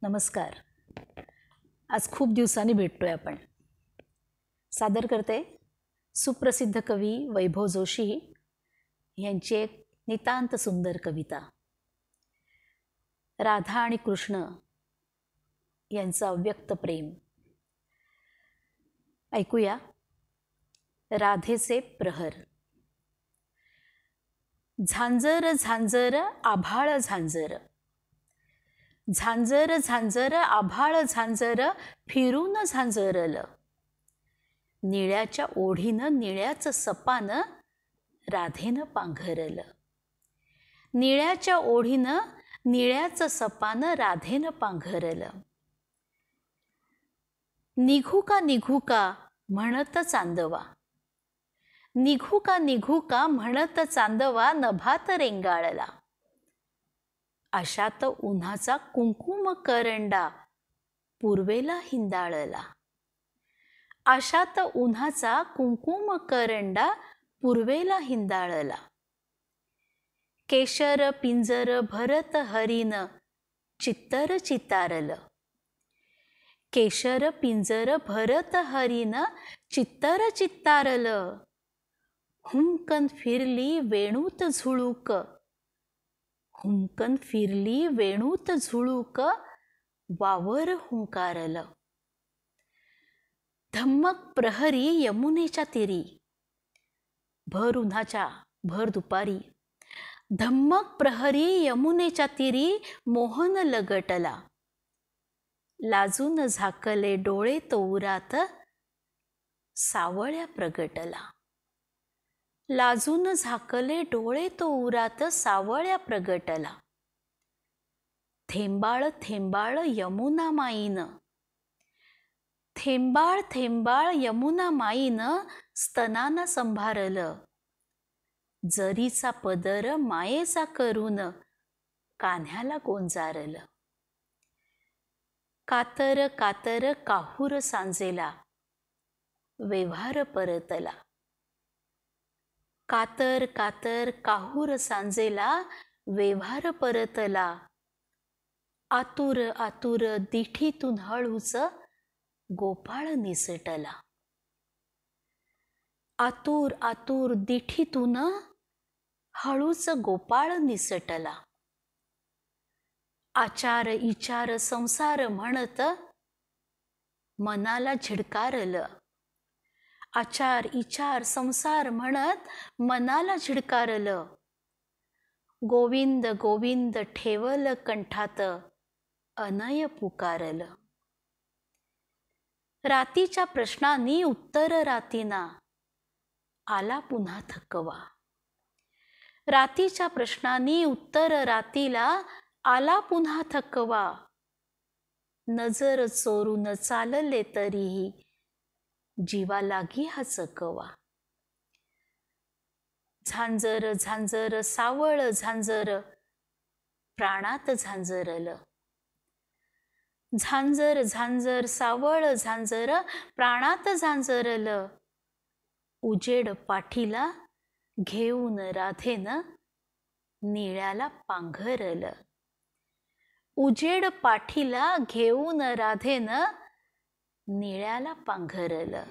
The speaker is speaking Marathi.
नमस्कार. आज खूप दिवसांनी भेटतोय आपण. सादर करते सुप्रसिद्ध कवी वैभव जोशी यांची एक नितांत सुंदर कविता. राधा आणि कृष्ण यांचं अव्यक्त प्रेम. ऐकूया. राधेचे प्रहर. झांजर झांजर आभाळ झांजर, झांजर झांजर आभाळ झांजर फिरून झांजरलं. निळ्याच्या ओढीनं निळ्याचं सपानं राधेनं पांघरलं. निळ्याच्या ओढीनं निळ्याचं सपानं राधेनं पांघरलं. निघू का निघू का म्हणत चांदवा, निघू का निघू का म्हणत चांदवा नभात रेंगाळला. अशात उन्हाचा कुंकुम करंडा पूर्वेला हिंदाळला. अशात उन्हाचा कुंकुम करंडा पूर्वेला हिंदाळला. केशर पिंजर भरत हरीन चित्तर चितारलं. केशर पिंजर भरत हरीन चित्तर चित्तारलं. हुंकन फिरली वेणूत झुळूक, हुंकन फिरली वेणूत झुळूक वावर हुंकारलं. धम्मक प्रहरी यमुनेच्या तीरी, भर उन्हाच्या भर दुपारी धम्मक प्रहरी यमुनेच्या तीरी मोहन लगटला. लाजून झाकले डोळे तो उरात सावळ्या प्रगटला. लाजून झाकले डोळे तो उरात सावळ्या प्रगटला. थेंबाळ थेंबाळ यमुना माईनं, थेंबाळ थेंबाळ यमुना माईनं स्तनानं संभारलं. जरीचा पदर मायेचा करून कान्ह्याला गोंजारलं. कातर कातर काहूर सांजेला व्यवहार परतला. कातर कातर काहूर सांजेला व्यवहार परतला. आतुर आतुर दिठीतून हळूच गोपाळ निसटला. आतुर आतुर दिठीतून हळूच गोपाळ निसटला. आचार इचार संसार म्हणत मनाला झिडकारलं. आचार इचार संसार म्हणत मनाला झिडकारलं. गोविंद गोविंद ठेवल कंठात अनय पुकारलं. रातीच्या प्रश्नांनी उत्तर रातीना आला पुन्हा थकवा. रातीच्या प्रश्नांनी उत्तर रातीला आला पुन्हा थकवा. नजर चोरून चालले तरीही जीवा लागी हा चकवा. झांजर झांजर सावळ झांजर प्राणात झांजरलं. झांजर झांजर सावळ झांजर प्राणात झांजरलं. उजेड पाठीला घेऊन राधेनं निळ्याला पांघरलं. उजेड पाठीला घेऊन राधेनं निळ्याला पांघरलं.